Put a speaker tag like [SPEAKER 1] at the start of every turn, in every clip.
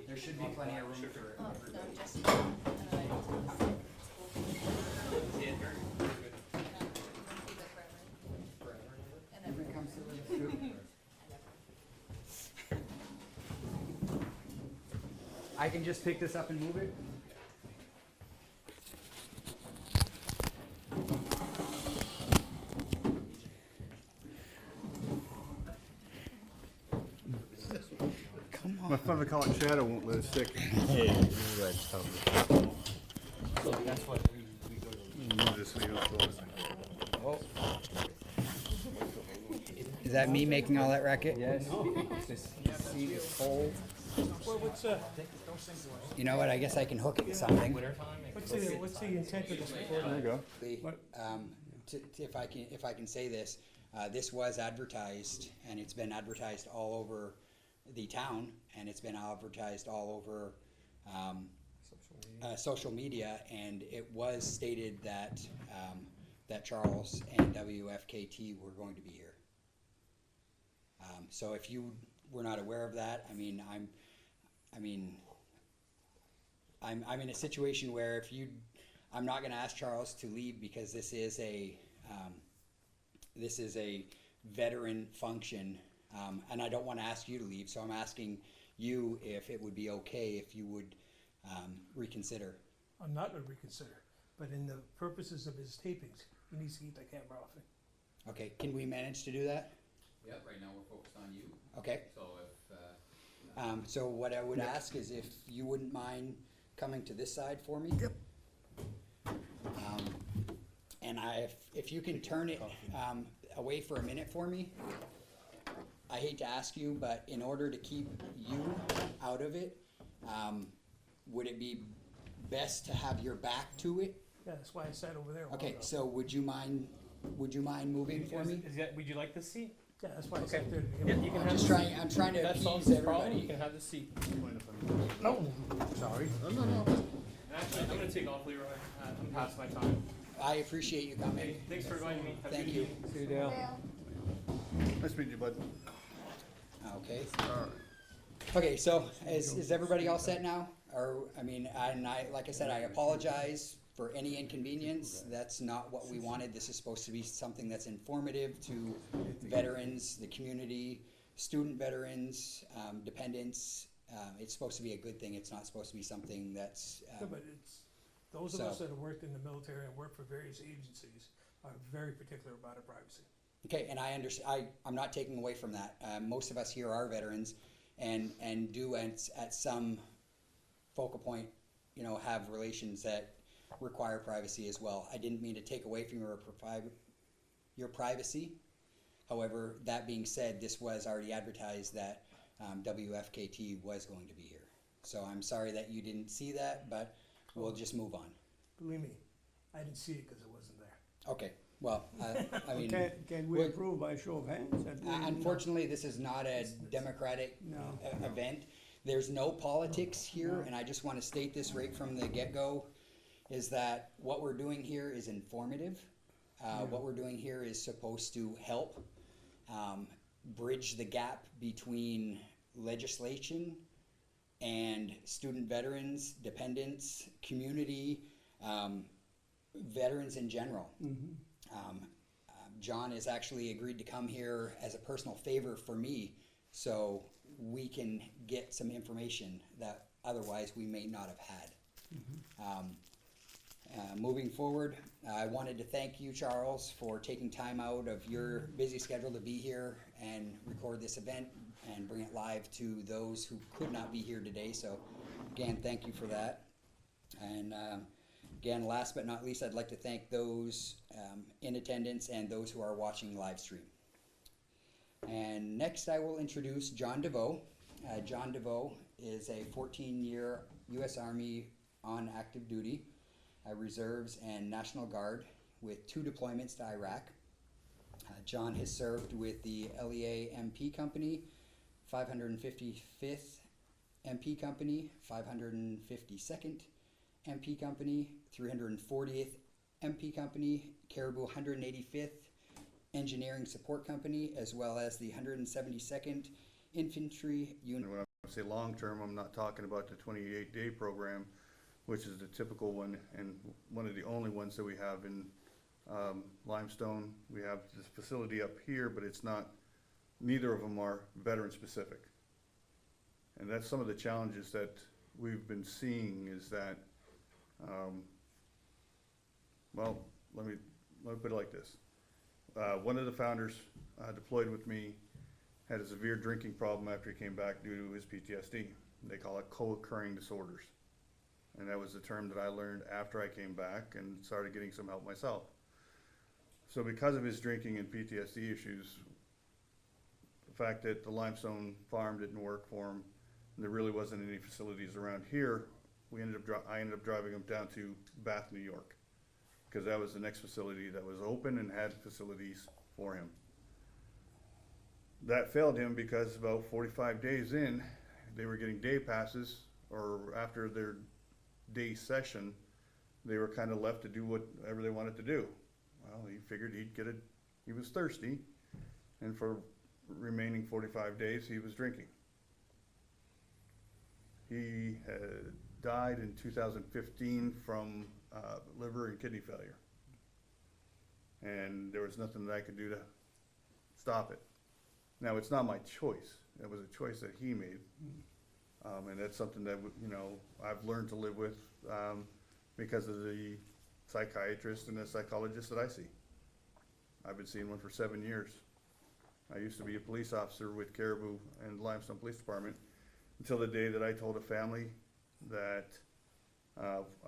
[SPEAKER 1] There should be plenty of room for
[SPEAKER 2] Oh,
[SPEAKER 1] everybody.
[SPEAKER 2] no, just,
[SPEAKER 1] Everybody comes to the I can just pick this up and move it?
[SPEAKER 3] My father call it shadow won't let us stick.
[SPEAKER 4] So that's what we go to.
[SPEAKER 3] Move this so you don't fall asleep.
[SPEAKER 1] Oh. Is that me making all that racket?
[SPEAKER 4] Yes. This seat is cold.
[SPEAKER 5] Well,
[SPEAKER 1] You know what, I guess I can hook it to something.
[SPEAKER 5] what's the intent of this recording?
[SPEAKER 3] There you go.
[SPEAKER 1] If I can say this, this was advertised, and it's been advertised all over the town, and it's been advertised all over social media, and it was stated that that Charles and WFKT were going to be here. So if you were not aware of that, I'm in a situation where I'm not going to ask Charles to leave, because this is a veteran function, and I don't want to ask you to leave. So I'm asking you if it would be okay if you would reconsider.
[SPEAKER 5] I'm not gonna reconsider, but in the purposes of his tapings, he needs to keep that camera off.
[SPEAKER 1] Okay, can we manage to do that?
[SPEAKER 6] Yep, right now we're focused on you,
[SPEAKER 1] Okay.
[SPEAKER 6] so if,
[SPEAKER 1] So what I would ask is if you wouldn't mind coming to this side for me. Yep. And if you can turn it away for a minute for me. I hate to ask you, but in order to keep you out of it, would it be best to have your back to it?
[SPEAKER 5] Yeah, that's why I sat over there. a while
[SPEAKER 1] Okay,
[SPEAKER 5] ago.
[SPEAKER 1] so would you mind moving for me?
[SPEAKER 4] Would you like the seat?
[SPEAKER 5] Yeah, that's why I
[SPEAKER 4] Okay.
[SPEAKER 5] sat there to begin
[SPEAKER 4] Yeah,
[SPEAKER 5] with.
[SPEAKER 4] you can
[SPEAKER 1] I'm
[SPEAKER 4] have
[SPEAKER 1] just
[SPEAKER 4] the
[SPEAKER 1] trying,
[SPEAKER 4] seat.
[SPEAKER 1] I'm trying to
[SPEAKER 4] That
[SPEAKER 1] appease
[SPEAKER 4] solves the problem. You
[SPEAKER 1] everybody.
[SPEAKER 4] can have the seat.
[SPEAKER 5] No, sorry.
[SPEAKER 4] Actually, I'm gonna take off, Leroy. I'm past my time.
[SPEAKER 1] I appreciate you coming.
[SPEAKER 4] Thanks for inviting me. Have a
[SPEAKER 1] Thank
[SPEAKER 4] good
[SPEAKER 1] you.
[SPEAKER 4] evening.
[SPEAKER 5] See you, Dale.
[SPEAKER 3] Nice meeting you, bud.
[SPEAKER 1] Okay. Okay, so is everybody all set now? Or, like I said, I apologize for any inconvenience. That's not what we wanted. This is supposed to be something that's informative to veterans, the community, student veterans, dependents. It's supposed to be a good thing. It's not supposed to be something that's,
[SPEAKER 5] Yeah, but it's, those of us
[SPEAKER 1] So-
[SPEAKER 5] that have worked in the military and worked for various agencies are very particular about our privacy.
[SPEAKER 1] okay, and I understand, I'm not taking away from that. Most of us here are veterans and do at some focal point, have relations that require privacy as well. I didn't mean to take away from your privacy. However, that being said, this was already advertised that WFKT was going to be here. So I'm sorry that you didn't see that, but we'll just move on.
[SPEAKER 5] Believe me, I didn't see it because it wasn't there.
[SPEAKER 1] Okay, well, I mean,
[SPEAKER 7] Can we
[SPEAKER 1] Wait.
[SPEAKER 7] approve by show of hands?
[SPEAKER 1] unfortunately, this is not a democratic
[SPEAKER 7] No.
[SPEAKER 1] event. There's no politics here, and I just want to state this right from the get-go, is that what we're doing here is informative. What we're doing here is supposed to help bridge the gap between legislation and student veterans, dependents, community, veterans in general. John has actually agreed to come here as a personal favor for me, so we can get some information that otherwise we may not have had. Moving forward, I wanted to thank you, Charles, for taking time out of your busy schedule to be here and record this event and bring it live to those who could not be here today. So again, thank you for that. And again, last but not least, I'd like to thank those in attendance and those who are watching live stream. And next I will introduce John DeVoe. John DeVoe is a 14-year U.S. Army on active duty, Reserves and National Guard with 2 deployments to Iraq. John has served with the LEA MP Company, 555th MP Company, 552nd MP Company, 340th MP Company, Caribou 185th Engineering Support Company, as well as the 172nd Infantry Unit.
[SPEAKER 3] Say long-term, I'm not talking about the 28-day program, which is the typical one and one of the only ones that we have in Limestone. We have this facility up here, but it's not, neither of them are veteran-specific. And that's some of the challenges that we've been seeing is that, well, let me put it like this. One of the founders deployed with me had a severe drinking problem after he came back due to his PTSD. They call it co-occurring disorders. And that was the term that I learned after I came back and started getting some help myself. So because of his drinking and PTSD issues, the fact that the Limestone farm didn't work for him, and there really wasn't any facilities around here, I ended up driving him down to Bath, New York, because that was the next facility that was open and had facilities for him. That failed him because about 45 days in, they were getting day passes, or after their day session, they were kind of left to do whatever they wanted to do. Well, he figured he was thirsty, and for remaining 45 days, he was drinking. He had died in 2015 from liver and kidney failure. And there was nothing that I could do to stop it. Now, it's not my choice. It was a choice that he made. And that's something that, you know, I've learned to live with because of the psychiatrist and the psychologist that I see. I've been seeing one for 7 years. I used to be a police officer with Caribou and Limestone Police Department until the day that I told a family that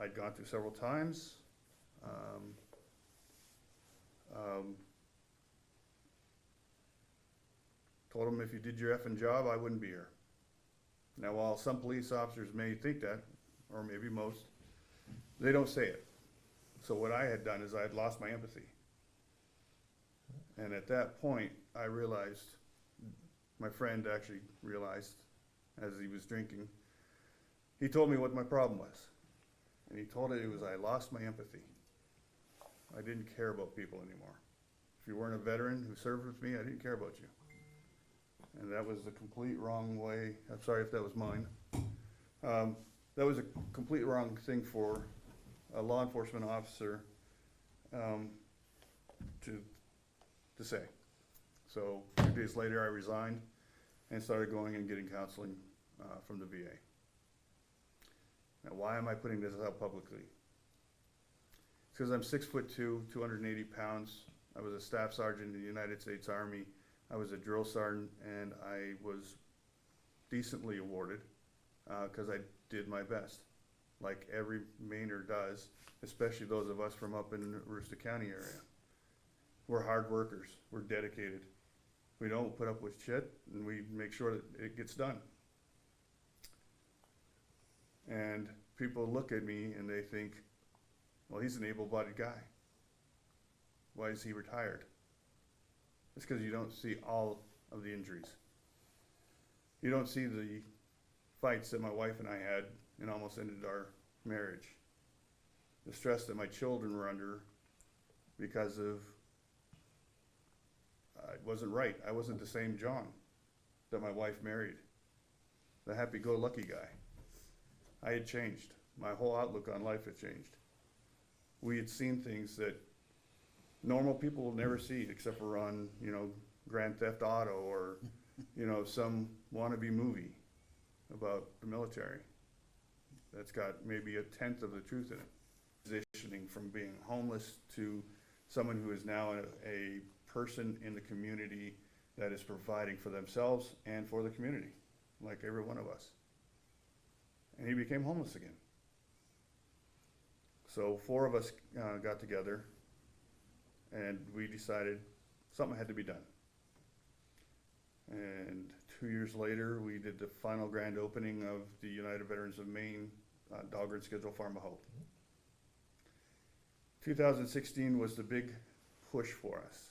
[SPEAKER 3] I'd gone through several times. Told them if you did your effing job, I wouldn't be here. Now, while some police officers may think that, or maybe most, they don't say it. So what I had done is I had lost my empathy. And at that point, I realized, my friend actually realized as he was drinking, he told me what my problem was. And he told it was I lost my empathy. I didn't care about people anymore. If you weren't a veteran who served with me, I didn't care about you. And that was the complete wrong way. I'm sorry if that was mine. That was a complete wrong thing for a law enforcement officer to say. So a few days later, I resigned and started going and getting counseling from the VA. Now, why am I putting this out publicly? It's because I'm 6'2", 280 pounds. I was a staff sergeant in the United States Army. I was a drill sergeant, and I was decently awarded because I did my best, like every Mainer does, especially those of us from up in the Aroostook County area. We're hard workers. We're dedicated. We don't put up with shit, and we make sure that it gets done. And people look at me and they think, well, he's an able-bodied guy. Why is he retired? It's because you don't see all of the injuries. You don't see the fights that my wife and I had and almost ended our marriage. The stress that my children were under because of, it wasn't right. I wasn't the same John that my wife married, the happy-go-lucky guy. I had changed. My whole outlook on life had changed. We had seen things that normal people will never see except for on, you know, Grand Theft Auto or, you know, some wannabe movie about the military that's got maybe a tenth of the truth in it. Transitioning from being homeless to someone who is now a person in the community that is providing for themselves and for the community, like every one of us. And he became homeless again. So 4 of us got together and we decided something had to be done. And 2 years later, we did the final grand opening of the United Veterans of Maine Dahlgren Schedule Farm of Hope. 2016 was the big push for us.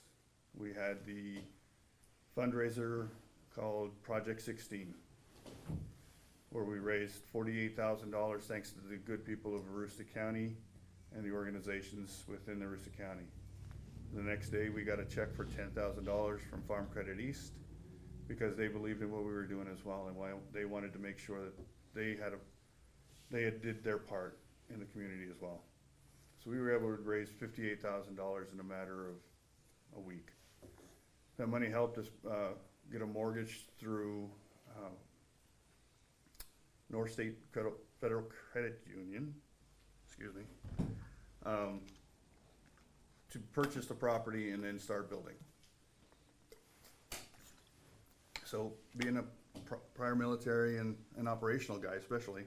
[SPEAKER 3] We had the fundraiser called Project 16, where we raised $48,000 thanks to the good people of Aroostook County and the organizations within Aroostook County. The next day, we got a check for $10,000 from Farm Credit East, because they believed in what we were doing as well, and why they wanted to make sure that they had did their part in the community as well. So we were able to raise $58,000 in a matter of a week. That money helped us get a mortgage through North State Federal Credit Union, excuse me, to purchase the property and then start building. So being a prior military and an operational guy especially,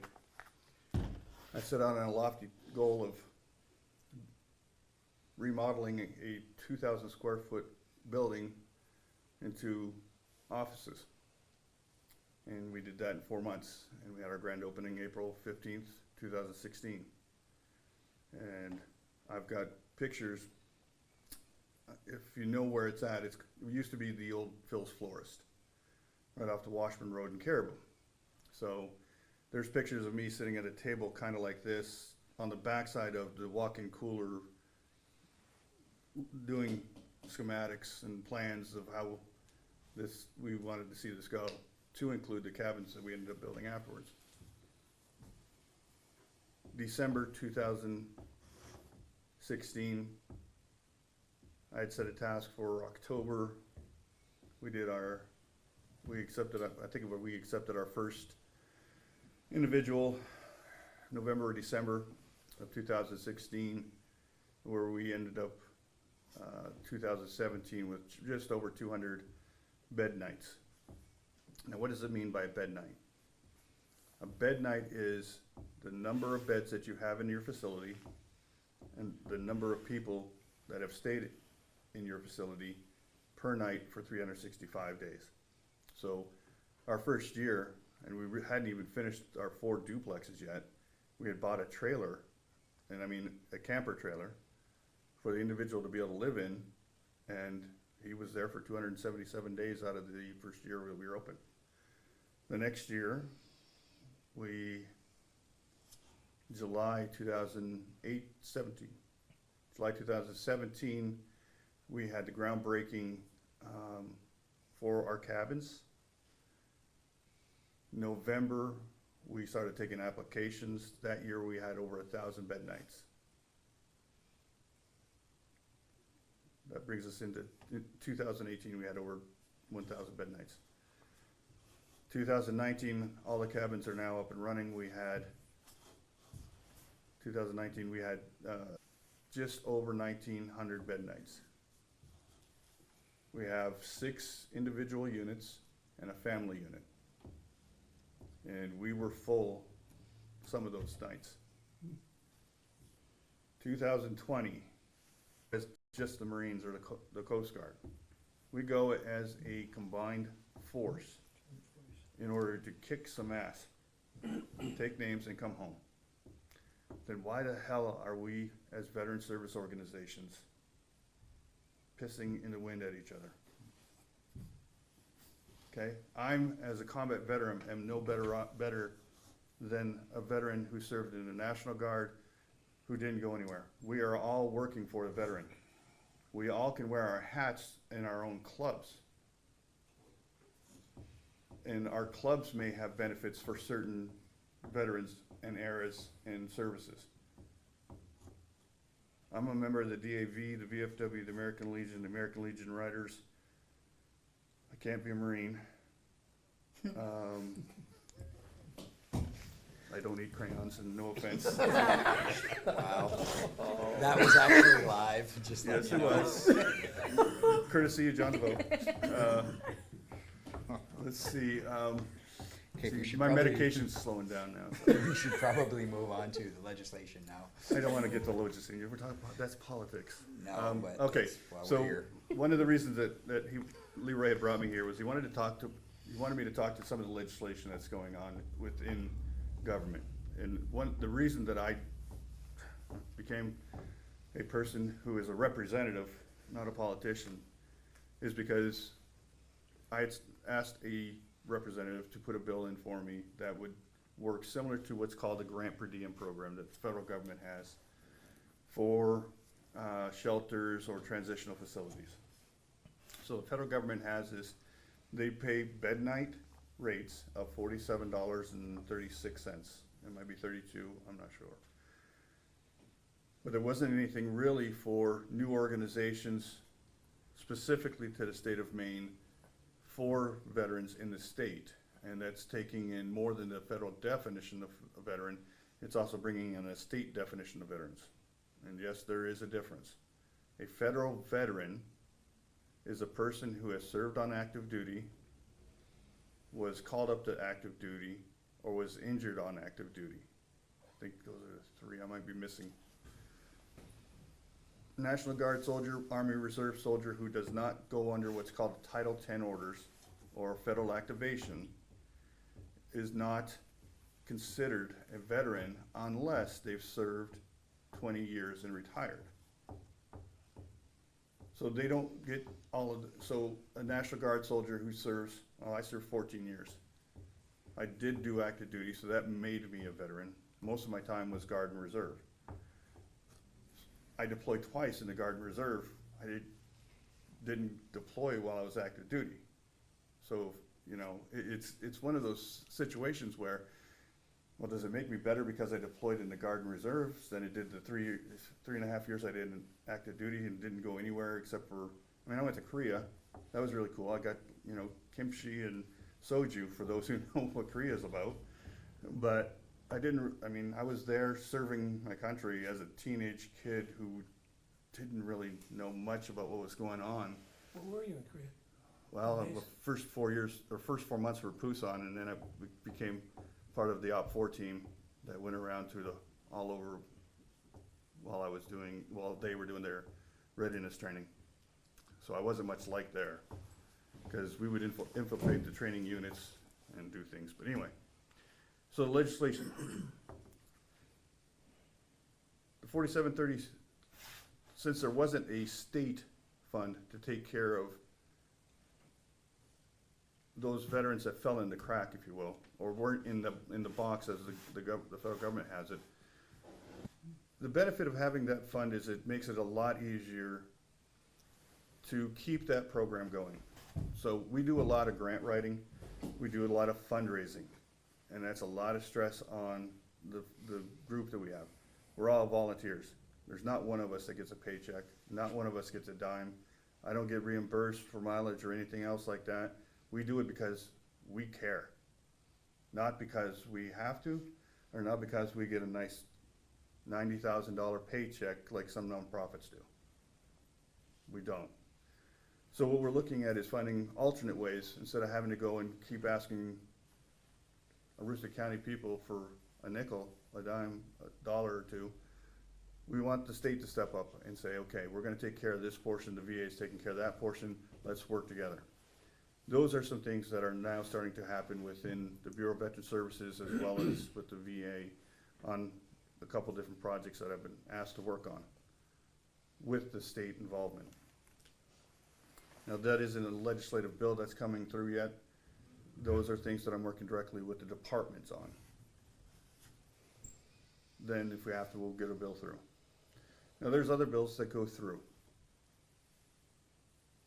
[SPEAKER 3] I set out on a lofty goal of remodeling a 2,000 square foot building into offices. And we did that in 4 months, and we had our grand opening April 15th, 2016. And I've got pictures. If you know where it's at, it used to be the old Phil's Florist, right off the Washburn Road in Caribou. So there's pictures of me sitting at a table kind of like this on the backside of the walk-in cooler, doing schematics and plans of how we wanted to see this go, to include the cabins that we ended up building afterwards. December 2016, I had set a task for October. We accepted our first individual November or December of 2016, where we ended up 2017 with just over 200 bed nights. Now, what does it mean by a bed night? A bed night is the number of beds that you have in your facility and the number of people that have stayed in your facility per night for 365 days. So our first year, and we hadn't even finished our 4 duplexes yet, we had bought a trailer, and I mean a camper trailer, for the individual to be able to live in, and he was there for 277 days out of the first year we were open. The next year, July 2017, we had the groundbreaking for our cabins. November, we started taking applications. That year we had over 1,000 bed nights. That brings us into 2018, we had over 1,000 bed nights. 2019, all the cabins are now up and running. 2019, we had just over 1,900 bed nights. We have 6 individual units and a family unit. And we were full some of those nights. 2020, as just the Marines or the Coast Guard. We go as a combined force in order to kick some ass, take names, and come home. Then why the hell are we, as veteran service organizations, pissing in the wind at each other? Okay, I'm, as a combat veteran, am no better than a veteran who served in the National Guard, who didn't go anywhere. We are all working for the veteran. We all can wear our hats in our own clubs. And our clubs may have benefits for certain veterans and eras and services. I'm a member of the DAV, the VFW, the American Legion Riders. I can't be a Marine. I don't eat crayons, and no offense.
[SPEAKER 1] Wow. That was actually live, just
[SPEAKER 3] Yes,
[SPEAKER 1] letting
[SPEAKER 3] it
[SPEAKER 1] you know.
[SPEAKER 3] was. Courtesy of John DeVoe. Let's see.
[SPEAKER 1] Okay, we should
[SPEAKER 3] My
[SPEAKER 1] probably-
[SPEAKER 3] medication's slowing down now.
[SPEAKER 1] We should probably move on to the legislation now.
[SPEAKER 3] I don't want to get the legislature. We're talking about, that's politics.
[SPEAKER 1] No, but
[SPEAKER 3] Okay,
[SPEAKER 1] that's why we're
[SPEAKER 3] so
[SPEAKER 1] here.
[SPEAKER 3] one of the reasons that Leroy had brought me here was he wanted me to talk to some of the legislation that's going on within government. And the reason that I became a person who is a representative, not a politician, is because I had asked a representative to put a bill in for me that would work similar to what's called the grant per diem program that the federal government has for shelters or transitional facilities. So the federal government has this They pay bed night rates of $47.36. It might be 32, I'm not sure. But there wasn't anything really for new organizations specifically to the state of Maine for veterans in the state. And that's taking in more than the federal definition of a veteran. It's also bringing in a state definition of veterans. And yes, there is a difference. A federal veteran is a person who has served on active duty, was called up to active duty, or was injured on active duty. I think those are the three I might be missing. National Guard soldier, Army Reserve soldier who does not go under what's called Title 10 orders or federal activation is not considered a veteran unless they've served 20 years and retired. So they don't get all of the, so a National Guard soldier who serves, I served 14 years. I did do active duty, so that made me a veteran. Most of my time was Guard and Reserve. I deployed twice in the Guard and Reserve. I didn't deploy while I was active duty. So, you know, it's one of those situations where, well, does it make me better because I deployed in the Guard and Reserves than it did the 3.5 years I did in active duty and didn't go anywhere except for, I mean, I went to Korea. That was really cool. I got, you know, kimchi and soju for those who know what Korea is about. But I was there serving my country as a teenage kid who didn't really know much about what was going on.
[SPEAKER 5] Where were you in Korea?
[SPEAKER 3] Well,
[SPEAKER 5] Nice.
[SPEAKER 3] the first 4 months were Busan, and then I became part of the Op 4 team that went around to all over while they were doing their readiness training. So I wasn't much like there, because we would infiltrate the training units and do things. But anyway, so the legislation, the 4730, since there wasn't a state fund to take care of those veterans that fell in the crack, if you will, or weren't in the box as the federal government has it. The benefit of having that fund is it makes it a lot easier to keep that program going. So we do a lot of grant writing, we do a lot of fundraising, and that's a lot of stress on the group that we have. We're all volunteers. There's not one of us that gets a paycheck, not one of us gets a dime. I don't get reimbursed for mileage or anything else like that. We do it because we care, not because we have to, or not because we get a nice $90,000 paycheck like some nonprofits do. We don't. So what we're looking at is finding alternate ways, instead of having to go and keep asking Aroostook County people for a nickel, a dime, a dollar or two. We want the state to step up and say, okay, we're gonna take care of this portion, the VA is taking care of that portion, let's work together. Those are some things that are now starting to happen within the Bureau of Veteran Services as well as with the VA on a couple different projects that I've been asked to work on with the state involvement. Now that isn't a legislative bill that's coming through yet. Those are things that I'm working directly with the departments on. Then if we have to, we'll get a bill through. Now there's other bills that go through.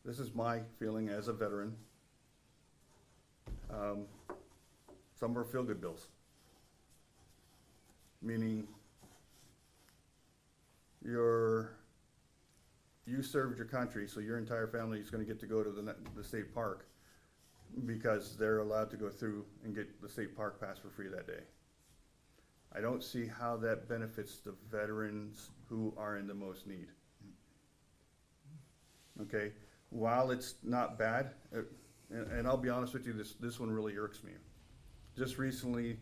[SPEAKER 3] This is my feeling as a veteran. Some are feel-good bills, meaning you served your country, so your entire family is going to get to go to the state park because they're allowed to go through and get the state park pass for free that day. I don't see how that benefits the veterans who are in the most need. Okay, while it's not bad, and I'll be honest with you, this one really irks me. Just recently,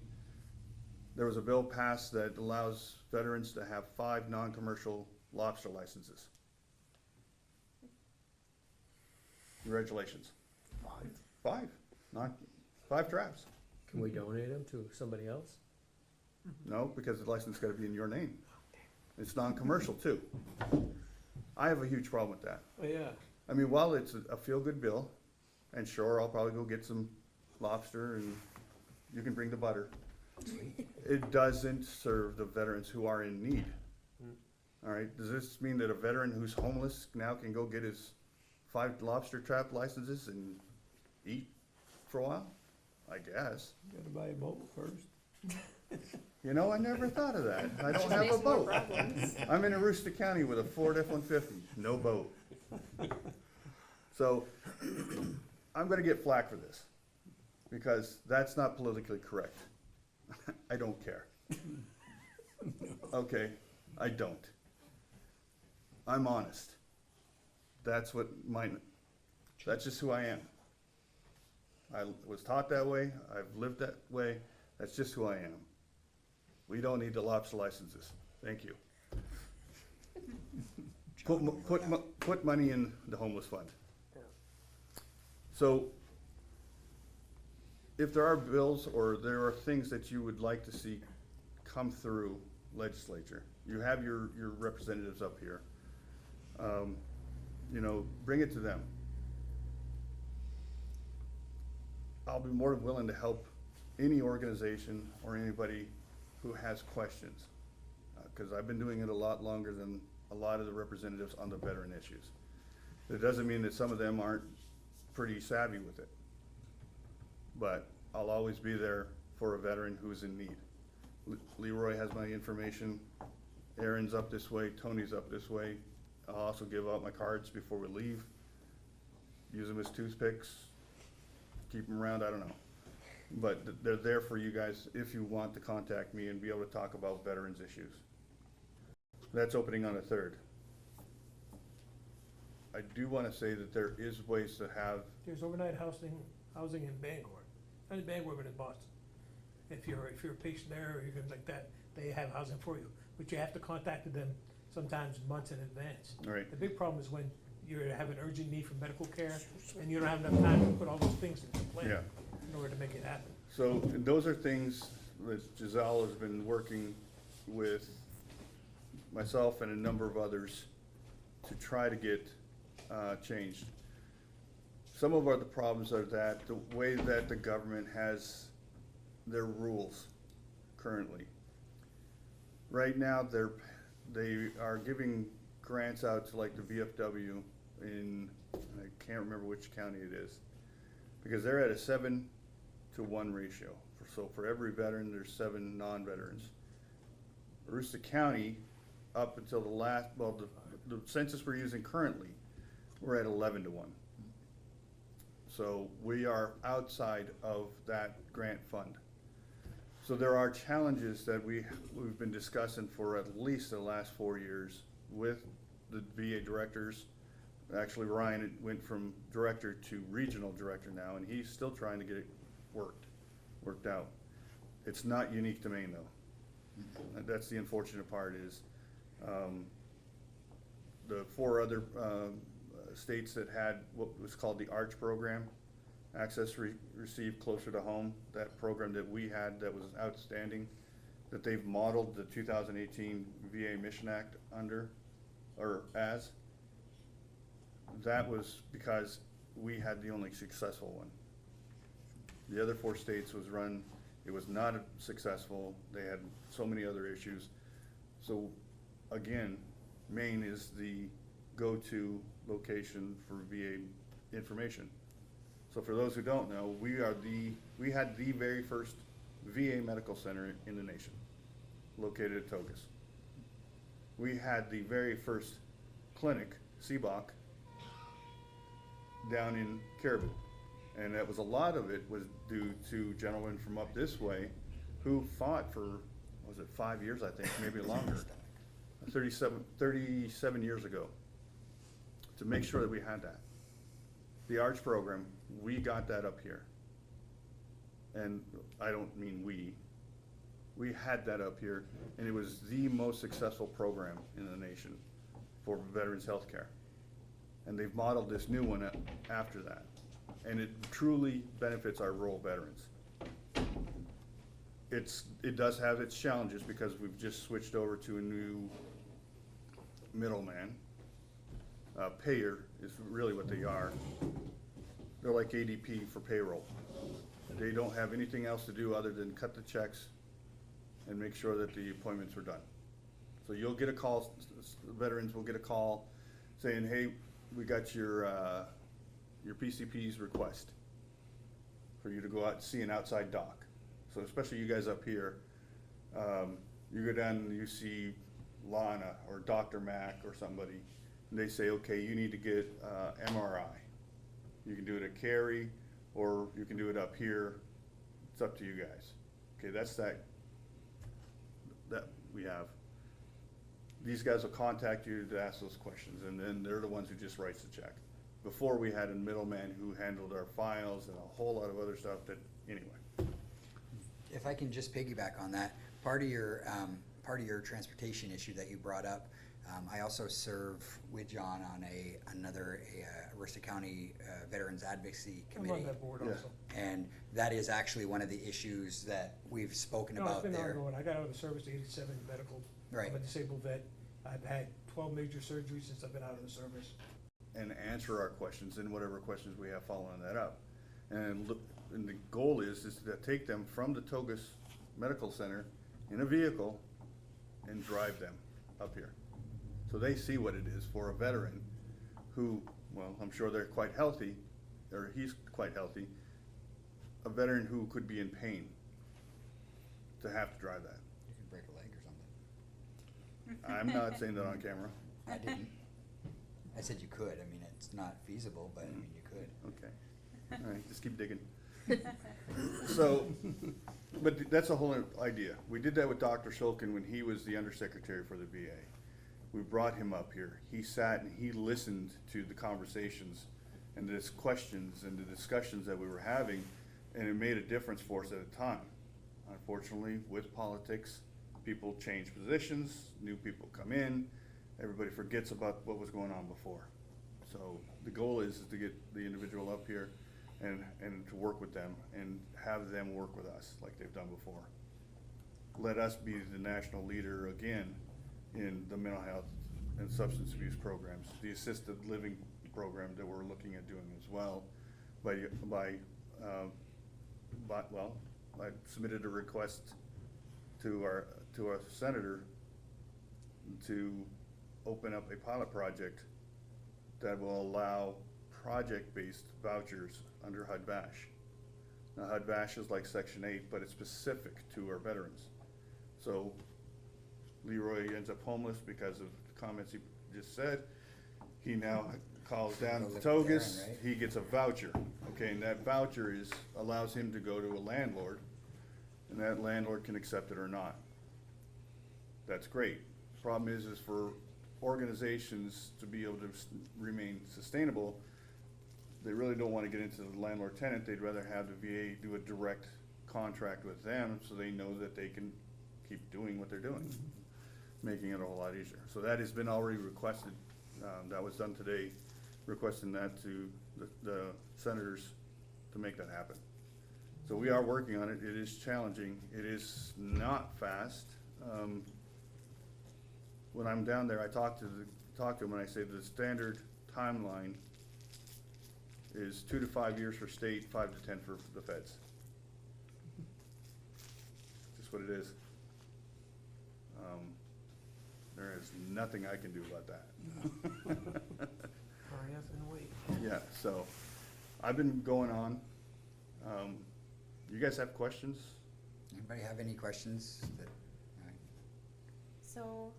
[SPEAKER 3] there was a bill passed that allows veterans to have 5 non-commercial lobster licenses. Congratulations. 5, not 5 traps.
[SPEAKER 2] Can we donate them to somebody else?
[SPEAKER 3] No, because the license got to be in your name. It's non-commercial too. I have a huge problem with that.
[SPEAKER 2] Oh, yeah.
[SPEAKER 3] I mean, while it's a feel-good bill, and sure, I'll probably go get some lobster and you can bring the butter. It doesn't serve the veterans who are in need. All right, does this mean that a veteran who's homeless now can go get his 5 lobster trap licenses and eat for a while? I guess.
[SPEAKER 2] Gotta buy a boat first.
[SPEAKER 3] You know, I never thought of that. I don't have a boat. I'm in Aroostook County with a Ford F-150, no boat. So, I'm gonna get flack for this, because that's not politically correct. I don't care. Okay, I don't. I'm honest. That's just who I am. I was taught that way, I've lived that way, that's just who I am. We don't need the lobster licenses, thank you. Put money in the homeless fund. So, if there are bills or there are things that you would like to see come through legislature, you have your representatives up here. You know, bring it to them. I'll be more than willing to help any organization or anybody who has questions. Because I've been doing it a lot longer than a lot of the representatives on the veteran issues. It doesn't mean that some of them aren't pretty savvy with it. But I'll always be there for a veteran who's in need. Leroy has my information. Aaron's up this way, Tony's up this way. I'll also give out my cards before we leave. Use them as toothpicks, keep them around, I don't know. But they're there for you guys if you want to contact me and be able to talk about veterans issues. That's opening on the 3rd. I do want to say that there is ways to have,
[SPEAKER 5] There's overnight housing in Bangor, not in Bangor, but in Boston. If you're a patient there or you're gonna like that, they have housing for you, but you have to contact them sometimes months in advance.
[SPEAKER 3] all right,
[SPEAKER 5] The big problem is when you have an urgent need for medical care and you don't have enough time to put all those things into plan
[SPEAKER 3] yeah.
[SPEAKER 5] in order to make it happen.
[SPEAKER 3] So those are things that Giselle has been working with myself and a number of others to try to get changed. Some of the problems are that the way that the government has their rules currently. Right now, they are giving grants out to like the VFW in, I can't remember which county it is, because they're at a 7-to-1 ratio. So for every veteran, there's 7 non-veterans. Aroostook County, up until the census we're using currently, we're at 11-to-1. So we are outside of that grant fund. So there are challenges that we've been discussing for at least the last 4 years with the VA directors. Actually, Ryan went from director to regional director now, and he's still trying to get it worked out. It's not unique to Maine, though. That's the unfortunate part is the 4 other states that had what was called the ARCH program, Access Received Closer to Home, that program that we had that was outstanding, that they've modeled the 2018 VA Mission Act under, or as. That was because we had the only successful one. The other 4 states was run, it was not successful, they had so many other issues. So again, Maine is the go-to location for VA information. So for those who don't know, we had the very first VA medical center in the nation, located at Togus. We had the very first clinic, CBOC, down in Caribou. And that was, a lot of it was due to gentlemen from up this way who fought for, was it 5 years, I think, maybe longer, 37 years ago, to make sure that we had that. The ARCH program, we got that up here. And I don't mean we had that up here, and it was the most successful program in the nation for veterans health care. And they've modeled this new one after that. And it truly benefits our rural veterans. It does have its challenges because we've just switched over to a new middleman. Payer is really what they are. They're like ADP for payroll. They don't have anything else to do other than cut the checks and make sure that the appointments are done. So you'll get a call, veterans will get a call saying, hey, we got your PCP's request for you to go out and see an outside dock. So especially you guys up here, you go down and you see Lana or Dr. Mac or somebody, and they say, okay, you need to get MRI. You can do it at Cary, or you can do it up here. It's up to you guys. Okay, that's that we have. These guys will contact you to ask those questions, and then they're the ones who just writes the check. Before, we had a middleman who handled our files and a whole lot of other stuff that, anyway.
[SPEAKER 1] If I can just piggyback on that, part of your transportation issue that you brought up, I also serve with John on another Aroostook County Veterans Advocacy
[SPEAKER 5] I'm on
[SPEAKER 1] Committee.
[SPEAKER 5] that board
[SPEAKER 3] Yeah.
[SPEAKER 5] also.
[SPEAKER 1] And that is actually one of the issues that we've spoken
[SPEAKER 5] No, it's
[SPEAKER 1] about
[SPEAKER 5] been
[SPEAKER 1] there.
[SPEAKER 5] ongoing. I got out of the service at 87 medical.
[SPEAKER 1] Right.
[SPEAKER 5] I'm a disabled vet. I've had 12 major surgeries since I've been out of the service.
[SPEAKER 3] And answer our questions and whatever questions we have following that up. And look, and the goal is to take them from the Togus Medical Center in a vehicle and drive them up here. So they see what it is for a veteran who, well, I'm sure they're quite healthy, or he's quite healthy, a veteran who could be in pain to have to drive that.
[SPEAKER 1] You can break a leg or something.
[SPEAKER 3] I'm not saying that on camera.
[SPEAKER 1] I didn't. I said you could. I mean, it's not feasible, but I mean, you could.
[SPEAKER 3] Okay, all right, just keep digging. So, but that's the whole idea. We did that with Dr. Shulkin when he was the undersecretary for the VA. We brought him up here. He sat and he listened to the conversations and the questions and the discussions that we were having, and it made a difference for us at a time. Unfortunately, with politics, people change positions, new people come in, everybody forgets about what was going on before. So the goal is to get the individual up here and to work with them and have them work with us like they've done before. Let us be the national leader again in the mental health and substance abuse programs, the assisted living program that we're looking at doing as well. I submitted a request to our senator to open up a pilot project that will allow project-based vouchers under HUD-VASH. Now, HUD-VASH is like Section 8, but it's specific to our veterans. So Leroy ends up homeless because of the comments he just said. He now calls down
[SPEAKER 1] Go
[SPEAKER 3] to
[SPEAKER 1] live with Darren,
[SPEAKER 3] Togus,
[SPEAKER 1] right?
[SPEAKER 3] he gets a voucher, okay, and that voucher allows him to go to a landlord, and that landlord can accept it or not. That's great. Problem is for organizations to be able to remain sustainable, they really don't want to get into the landlord-tenant. They'd rather have the VA do a direct contract with them so they know that they can keep doing what they're doing, making it a whole lot easier. So that has been already requested. That was done today, requesting that to the senators to make that happen. So we are working on it. It is challenging. It is not fast. When I'm down there, I talk to them and I say the standard timeline is 2 to 5 years for state, 5 to 10 for the feds. Just what it is. There is nothing I can do about that.
[SPEAKER 5] Hurry up and wait.
[SPEAKER 3] Yeah, so I've been going on. You guys have questions?
[SPEAKER 1] Anybody have any questions? All right.
[SPEAKER 7] So,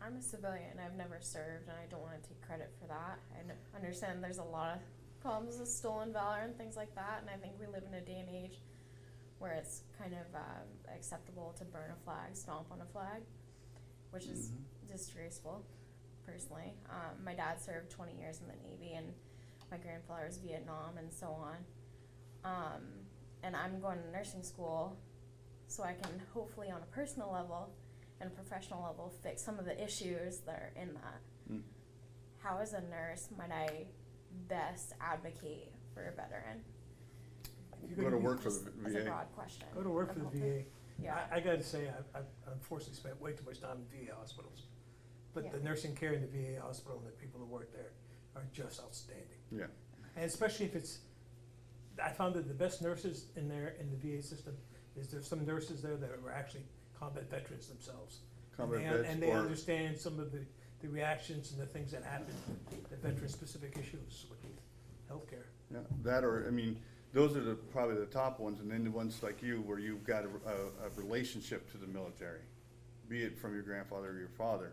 [SPEAKER 7] I'm a civilian. I've never served, and I don't want to take credit for that. I understand there's a lot of problems with stolen valor and things like that, and I think we live in a day and age where it's kind of acceptable to burn a flag, stomp on a flag, which is disgraceful, personally. My dad served 20 years in the Navy, and my grandfather was Vietnam, and so on. And I'm going to nursing school, so I can hopefully on a personal level and a professional level fix some of the issues that are in that.
[SPEAKER 3] Mm.
[SPEAKER 7] How as a nurse might I best advocate for a veteran?
[SPEAKER 3] Go to work for
[SPEAKER 7] Just
[SPEAKER 3] the
[SPEAKER 7] as a
[SPEAKER 3] VA.
[SPEAKER 7] broad question.
[SPEAKER 5] Go to work
[SPEAKER 7] I'm
[SPEAKER 5] for the
[SPEAKER 7] hoping.
[SPEAKER 5] VA.
[SPEAKER 7] Yeah.
[SPEAKER 5] I gotta say, I've unfortunately spent way too much time in VA hospitals. But the
[SPEAKER 7] Yeah.
[SPEAKER 5] nursing care in the VA hospital and the people who work there are just outstanding.
[SPEAKER 3] Yeah.
[SPEAKER 5] And especially if it's, I found that the best nurses in there, in the VA system, is there's some nurses there that were actually combat veterans themselves.
[SPEAKER 3] Combat
[SPEAKER 5] And
[SPEAKER 3] vets
[SPEAKER 5] they
[SPEAKER 3] or-
[SPEAKER 5] understand some of the reactions and the things that happen, the veteran-specific issues with healthcare.
[SPEAKER 3] Yeah, that or, I mean, those are probably the top ones, and then the ones like you, where you've got a relationship to the military, be it from your grandfather or your father.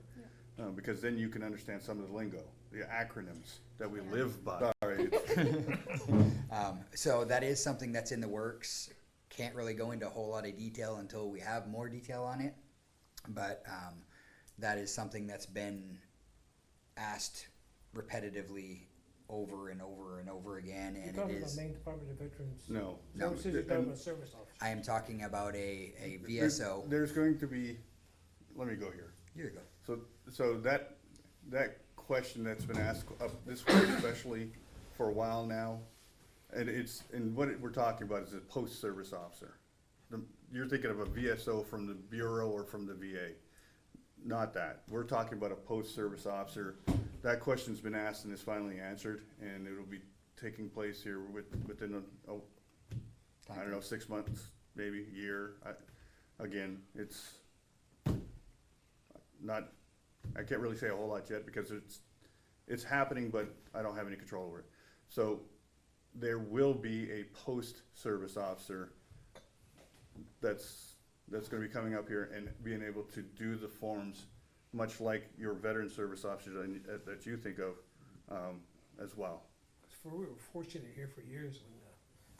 [SPEAKER 3] Because then you can understand some of the lingo, the acronyms that we live by. Sorry.
[SPEAKER 1] So that is something that's in the works. Can't really go into a whole lot of detail until we have more detail on it. But that is something that's been asked repetitively over and over and over again,
[SPEAKER 5] You're
[SPEAKER 1] and
[SPEAKER 5] talking
[SPEAKER 1] it
[SPEAKER 5] about
[SPEAKER 1] is.
[SPEAKER 5] Maine Department of Veterans
[SPEAKER 3] No.
[SPEAKER 5] Services, you're talking about service officers.
[SPEAKER 1] I am talking about a VSO.
[SPEAKER 3] There's going to be, let me go here.
[SPEAKER 1] Here you go.
[SPEAKER 3] So that question that's been asked up this way, especially for a while now, and what we're talking about is a post-service officer. You're thinking of a VSO from the Bureau or from the VA. Not that. We're talking about a post-service officer. That question's been asked and is finally answered, and it'll be taking place here within I don't know, 6 months, maybe a year. Again, it's not, I can't really say a whole lot yet because it's happening, but I don't have any control over it. So there will be a post-service officer that's gonna be coming up here and being able to do the forms, much like your veteran service officers that you think of, as well.
[SPEAKER 5] We were fortunate here for years when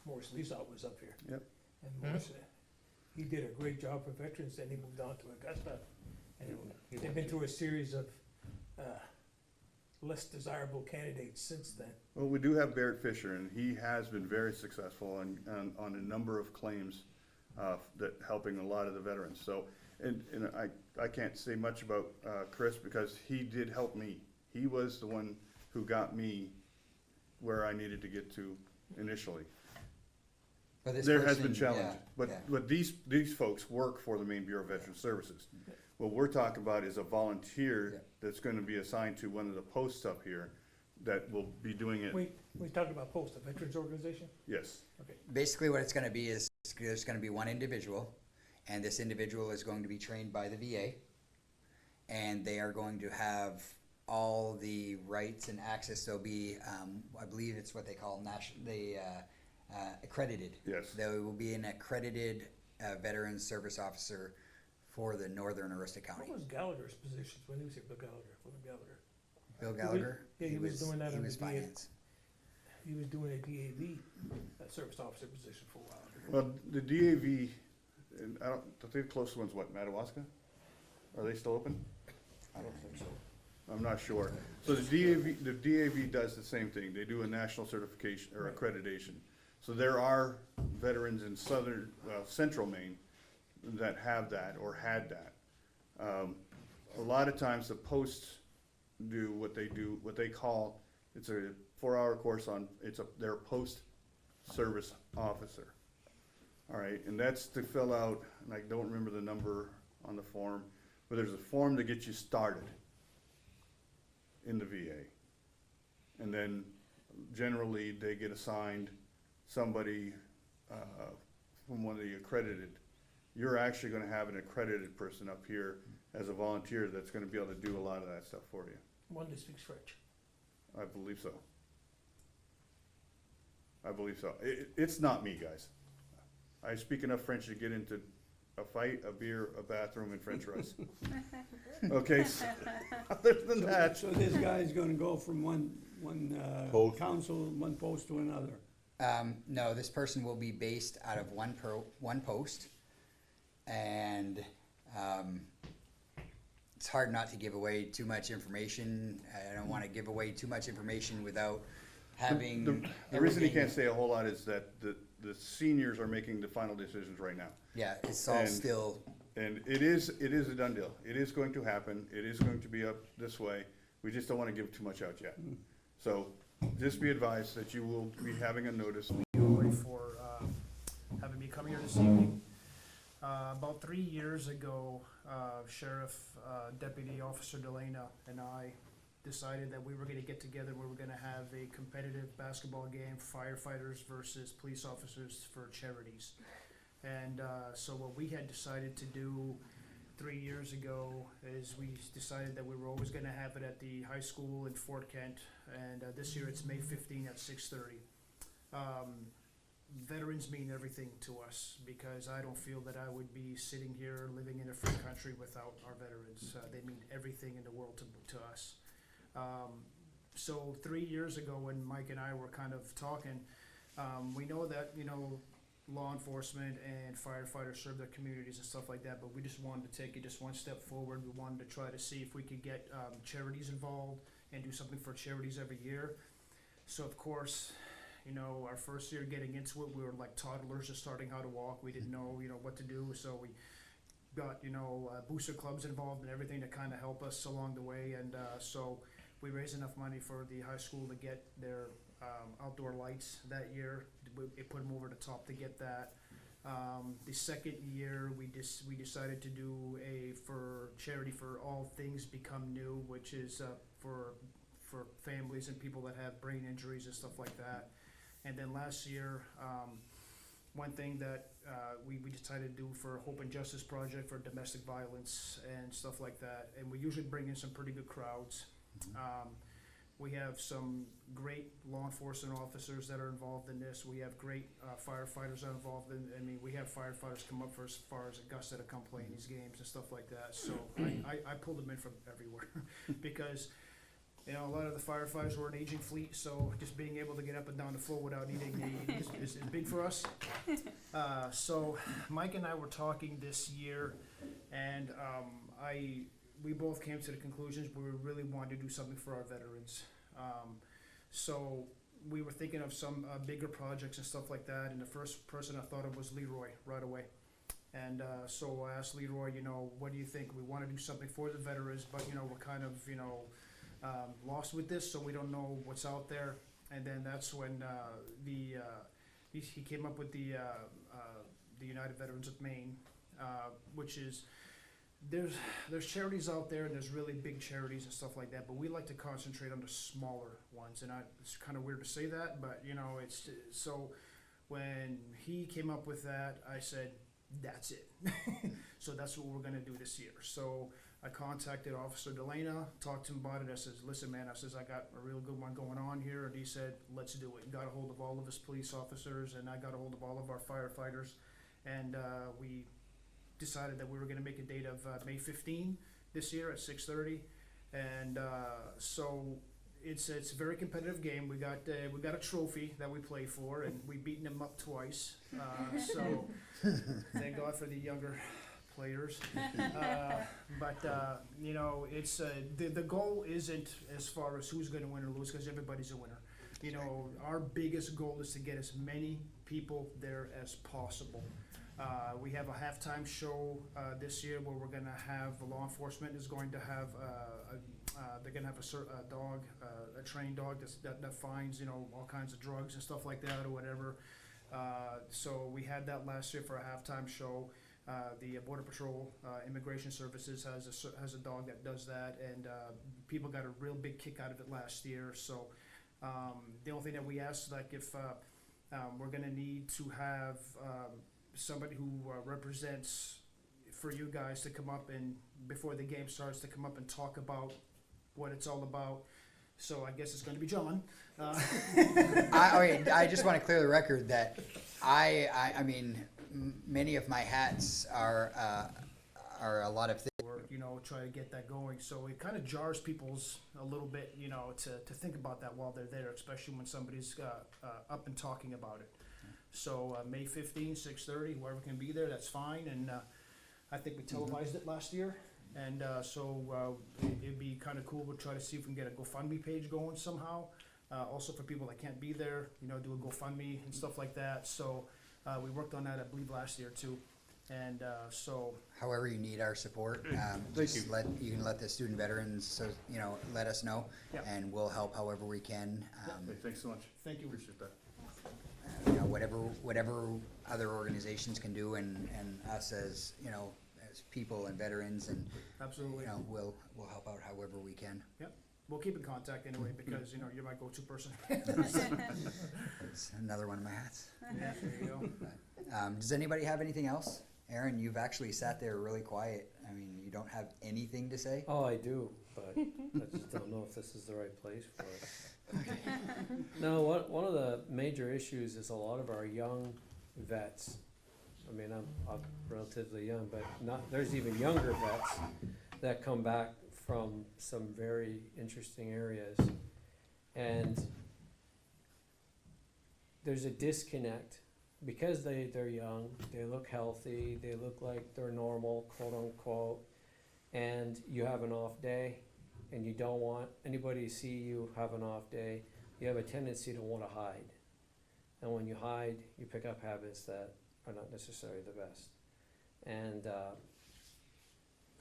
[SPEAKER 5] Morris Leesout was up here.
[SPEAKER 3] Yep.
[SPEAKER 5] And Morris, he did a great job for veterans, then he moved on to Augusta. And they've been through a series of less desirable candidates since then.
[SPEAKER 3] Well, we do have Barrett Fisher, and he has been very successful on a number of claims that helping a lot of the veterans. So, and I can't say much about Chris because he did help me. He was the one who got me where I needed to get to initially.
[SPEAKER 1] But this
[SPEAKER 3] There has
[SPEAKER 1] person-
[SPEAKER 3] been challenge,
[SPEAKER 1] yeah,
[SPEAKER 3] but
[SPEAKER 1] yeah.
[SPEAKER 3] but these folks work for the Maine Bureau of Veteran Services. What we're talking about is a volunteer
[SPEAKER 1] Yeah.
[SPEAKER 3] that's going to be assigned to one of the posts up here that will be doing it.
[SPEAKER 5] We talked about Post, a veterans organization?
[SPEAKER 3] Yes.
[SPEAKER 5] Okay.
[SPEAKER 1] Basically what it's gonna be is, there's gonna be one individual, and this individual is going to be trained by the VA, and they are going to have all the rights and access. They'll be, I believe it's what they call accredited.
[SPEAKER 3] Yes.
[SPEAKER 1] They will be an accredited veteran service officer for the Northern Aroostook
[SPEAKER 5] What
[SPEAKER 1] County.
[SPEAKER 5] was Gallagher's positions when he was here, Bill Gallagher, William Gallagher?
[SPEAKER 1] Bill Gallagher?
[SPEAKER 5] Yeah, he was doing that
[SPEAKER 1] He
[SPEAKER 5] on
[SPEAKER 1] was
[SPEAKER 5] the VA.
[SPEAKER 1] finance.
[SPEAKER 5] He was doing a DAV, service officer position for a while.
[SPEAKER 3] Well, the DAV, and I think the closest one's what, Madawaska? Are they still open?
[SPEAKER 1] I don't think so.
[SPEAKER 3] I'm not sure. So the DAV does the same thing. They do a national certification or
[SPEAKER 5] Right.
[SPEAKER 3] accreditation. So there are veterans in central Maine that have that or had that. A lot of times the posts do what they call, it's a 4-hour course they're a post-service officer. All right, and that's to fill out, and I don't remember the number on the form, but there's a form to get you started in the VA. And then generally they get assigned somebody from one of the accredited. You're actually gonna have an accredited person up here as a volunteer that's gonna be able to do a lot of that stuff for you.
[SPEAKER 5] One that speaks French.
[SPEAKER 3] I believe so. It's not me, guys. I speak enough French to get into a fight, a beer, a bathroom, and French fries. Okay, so, other than that,
[SPEAKER 8] So this guy's gonna go from one
[SPEAKER 3] Post.
[SPEAKER 8] council, one post to another.
[SPEAKER 1] No, this person will be based out of one post, and it's hard not to give away too much information. I don't want to give away too much information without having.
[SPEAKER 3] the reason he
[SPEAKER 1] everything-
[SPEAKER 3] can't say a whole lot is that the seniors are making the final decisions right now.
[SPEAKER 1] Yeah, it's all
[SPEAKER 3] And-
[SPEAKER 1] still.
[SPEAKER 3] And it is a done deal. It is going to happen. It is going to be up this way. We just don't want to give too much out yet. So just be advised that you will be having a notice.
[SPEAKER 9] you for having me come here this evening. About 3 years ago, Sheriff Deputy Officer Delana and I decided that we were gonna get together, we were gonna have a competitive basketball game, firefighters versus police officers for charities. And so what we had decided to do 3 years ago is we decided that we were always gonna have it at the high school in Fort Kent, and this year it's May 15 at 6:30. veterans mean everything to us, because I don't feel that I would be sitting here living in a free country without our veterans. They mean everything in the world to us. So 3 years ago, when Mike and I were kind of talking, we know that, law enforcement and firefighters serve their communities and stuff like that, but we just wanted to take it just one step forward. We wanted to try to see if we could get charities involved and do something for charities every year. So of course, our first year getting into it, we were like toddlers just starting how to walk. We didn't know, what to do, so we got, booster clubs involved and everything to kind of help us along the way, and so we raised enough money for the high school to get their outdoor lights that year. We put them over the top to get that. The second year, we decided to do for charity for All Things Become New, which is for families and people that have brain injuries and stuff like that. And then last year, one thing that we decided to do for Hope and Justice Project for domestic violence and stuff like that. And we usually bring in some pretty good crowds. We have some great law enforcement officers that are involved in this. We have great firefighters that are involved in. We have firefighters come up for as far as Augusta to come play in these games and stuff like that. So I pulled them in from everywhere because a lot of the firefighters were an aging fleet, so just being able to get up and down the floor without needing is big for us. So Mike and I were talking this year, and we both came to the conclusions we really wanted to do something for our veterans. So we were thinking of some bigger projects and stuff like that, and the first person I thought of was Leroy right away. And so I asked Leroy, what do you think? We want to do something for the veterans, but we're kind of, lost with this, so we don't know what's out there. And then that's when he came up with the United Veterans of Maine, which is, there's charities out there, and there's really big charities and stuff like that, but we like to concentrate on the smaller ones. And it's kind of weird to say that, but it's so when he came up with that, I said, that's it. So that's what we're gonna do this year. So I contacted Officer Delana, talked to him about it. I says, listen, man, I got a real good one going on here. And he said, let's do it. Got a hold of all of his police officers, and I got a hold of all of our firefighters. And we decided that we were going to make a date of May 15 this year at 6:30. And so it's a very competitive game. We got a trophy that we play for, and we've beaten them up twice. So thank God for the younger players. But it's the goal isn't as far as who's going to win or lose, because everybody's a winner. Our biggest goal is to get as many people there as possible. We have a halftime show this year where we're going to have law enforcement is going to have they're going to have a dog, a trained dog that finds all kinds of drugs and stuff like that or whatever. So we had that last year for a halftime show. The Border Patrol, Immigration Services has a dog that does that, and people got a real big kick out of it last year. So the only thing that we asked, like if we're going to need to have somebody who represents for you guys to come up and before the game starts to come up and talk about what it's all about. So I guess it's going to be John.
[SPEAKER 1] I just want to clear the record that I mean, many of my hats are a lot of things.
[SPEAKER 9] Or, try to get that going. So it kind of jars people's a little bit, to think about that while they're there, especially when somebody's up and talking about it. So May 15, 6:30, whoever can be there, that's fine. And I think we televised it last year. And so it'd be kind of cool. We'll try to see if we can get a GoFundMe page going somehow. Also for people that can't be there, do a GoFundMe and stuff like that. So we worked on that, I believe, last year too. And so.
[SPEAKER 1] However you need our support,
[SPEAKER 3] Thank you.
[SPEAKER 1] you can let the student veterans, let us know,
[SPEAKER 9] Yeah.
[SPEAKER 1] and we'll help however we can.
[SPEAKER 3] Hey, thanks so much.
[SPEAKER 9] Thank you.
[SPEAKER 3] Appreciate that.
[SPEAKER 1] Whatever other organizations can do, and us as as people and veterans, and
[SPEAKER 9] Absolutely.
[SPEAKER 1] we'll help out however we can.
[SPEAKER 9] We'll keep in contact anyway, because you're my go-to person.
[SPEAKER 1] It's another one of my hats.
[SPEAKER 9] Yeah, there you go.
[SPEAKER 1] Does anybody have anything else? Aaron, you've actually sat there really quiet. I mean, you don't have anything to say?
[SPEAKER 2] Oh, I do, but I just don't know if this is the right place for it. No, one of the major issues is a lot of our young vets. I mean, I'm relatively young, but there's even younger vets that come back from some very interesting areas. And there's a disconnect because they're young, they look healthy, they look like they're normal, quote unquote, and you have an off day and you don't want anybody to see you have an off day, you have a tendency to want to hide. And when you hide, you pick up habits that are not necessarily the best. And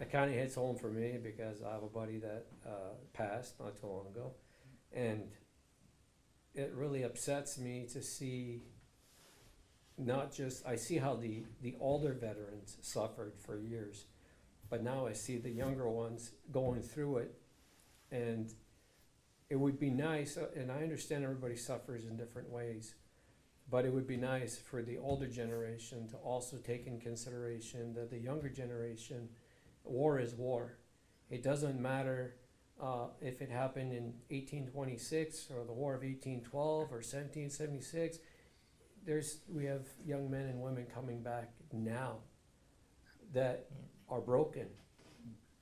[SPEAKER 2] it kind of hits home for me because I have a buddy that passed not too long ago. And it really upsets me to see I see how the older veterans suffered for years, but now I see the younger ones going through it. And it would be nice, and I understand everybody suffers in different ways, but it would be nice for the older generation to also take in consideration that the younger generation, war is war. It doesn't matter if it happened in 1826 or the War of 1812 or 1776. We have young men and women coming back now that are broken.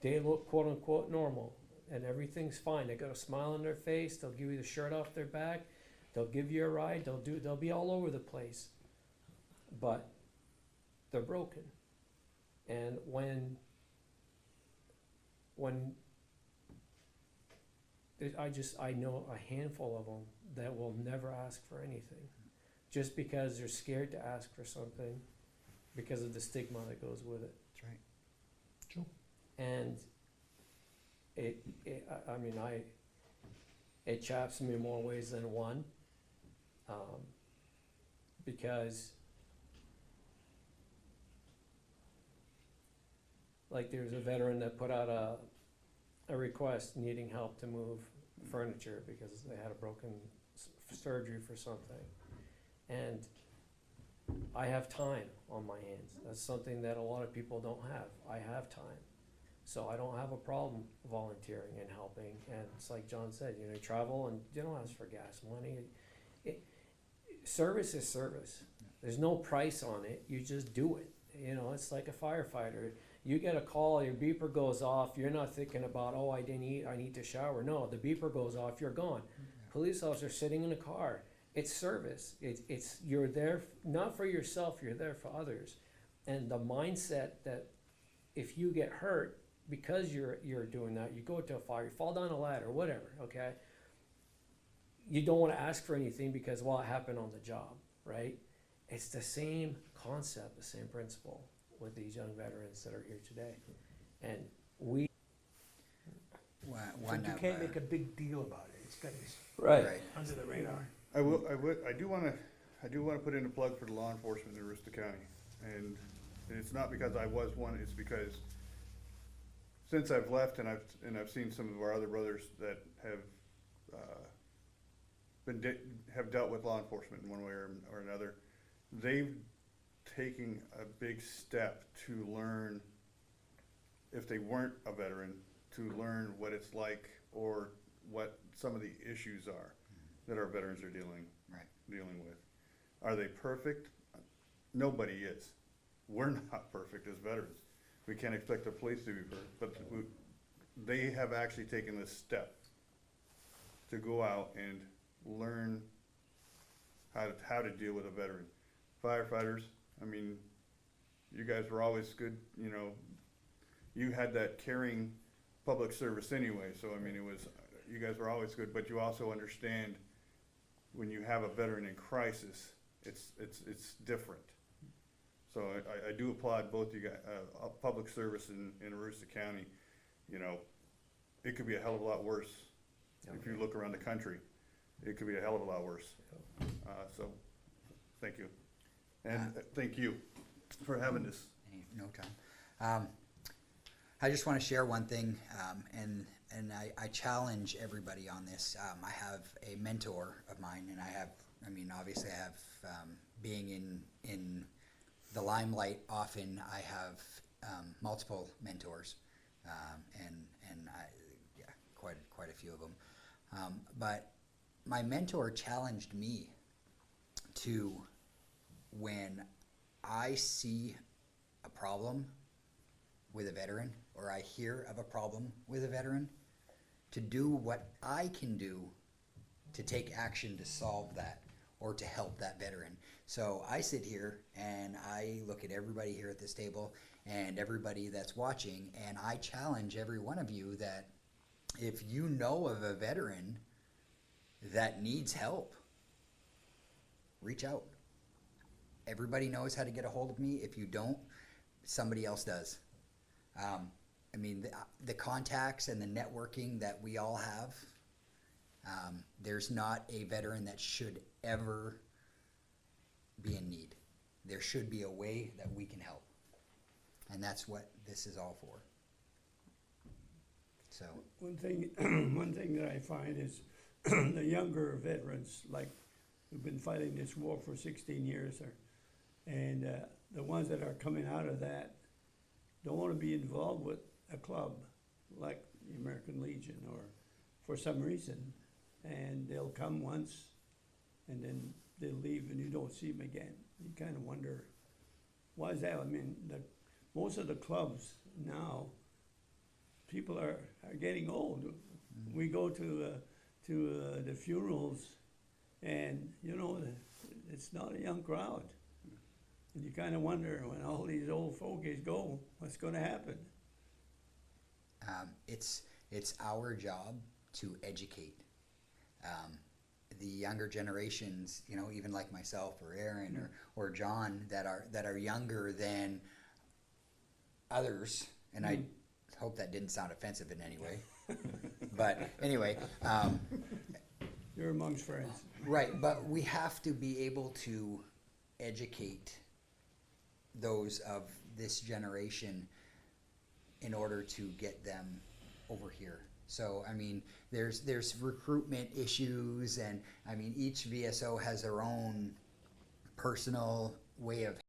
[SPEAKER 2] They look quote unquote normal and everything's fine. They got a smile on their face. They'll give you the shirt off their back. They'll give you a ride. They'll be all over the place. But they're broken. And when I know a handful of them that will never ask for anything, just because they're scared to ask for something, because of the stigma that goes with it.
[SPEAKER 1] That's right.
[SPEAKER 5] True.
[SPEAKER 2] And it chaps me in more ways than one, because like there's a veteran that put out a request needing help to move furniture because they had a broken surgery for something. And I have time on my hands. That's something that a lot of people don't have. I have time. So I don't have a problem volunteering and helping. And it's like John said, you travel and you don't ask for gas money. Service is service. There's no price on it. You just do it. It's like a firefighter. You get a call, your beeper goes off, you're not thinking about, oh, I didn't eat, I need to shower. No, the beeper goes off, you're gone. Police officer sitting in a car. It's service. It's you're there not for yourself, you're there for others. And the mindset that if you get hurt because you're doing that, you go to a fire, you fall down a ladder, whatever, okay? You don't want to ask for anything because, well, it happened on the job, right? It's the same concept, the same principle with these young veterans that are here today. And we...
[SPEAKER 5] But you can't make a big deal about it. It's got to be
[SPEAKER 2] Right.
[SPEAKER 5] under the radar.
[SPEAKER 3] I do want to put in a plug for the law enforcement in Aroostook County. And it's not because I was one, it's because since I've left and I've seen some of our other brothers that have have dealt with law enforcement in one way or another, they've taken a big step to learn, if they weren't a veteran, to learn what it's like or what some of the issues are that our veterans are dealing with. Are they perfect? Nobody is. We're not perfect as veterans. We can't expect the police to be perfect, but they have actually taken this step to go out and learn how to deal with a veteran. Firefighters, I mean, you guys were always good, you had that caring public service anyway, so I mean, you guys were always good, but you also understand when you have a veteran in crisis, it's different. So I do applaud both you guys, public service in Aroostook County. It could be a hell of a lot worse. If you look around the country, it could be a hell of a lot worse. So, thank you. And thank you for having this.
[SPEAKER 1] No time. I just want to share one thing, and I challenge everybody on this. I have a mentor of mine, and obviously I have, being in the limelight often, I have multiple mentors, and quite a few of them. But my mentor challenged me to, when I see a problem with a veteran, or I hear of a problem with a veteran, to do what I can do to take action to solve that or to help that veteran. So I sit here and I look at everybody here at this table and everybody that's watching, and I challenge every one of you that if you know of a veteran that needs help, reach out. Everybody knows how to get a hold of me. If you don't, somebody else does. I mean, the contacts and the networking that we all have, there's not a veteran that should ever be in need. There should be a way that we can help. And that's what this is all for. So,
[SPEAKER 8] One thing, one thing that I find is the younger veterans, like who've been fighting this war for 16 years, and the ones that are coming out of that don't want to be involved with a club like the American Legion, or for some reason, and they'll come once and then they'll leave and you don't see them again. You kind of wonder, why is that? I mean, most of the clubs now, people are getting old. Mm-hmm. We go to the funerals, and you know, it's not a young crowd. And you kind of wonder, when all these old folkies go, what's going to happen?
[SPEAKER 1] it's our job to educate. The younger generations, you know, even like myself or Aaron or John, that are younger than others, and I hope that didn't sound offensive in any way. But anyway,
[SPEAKER 8] You're amongst friends.
[SPEAKER 1] right, but we have to be able to educate those of this generation in order to get them over here. So, I mean, there's recruitment issues, and I mean, each VSO has their own personal way of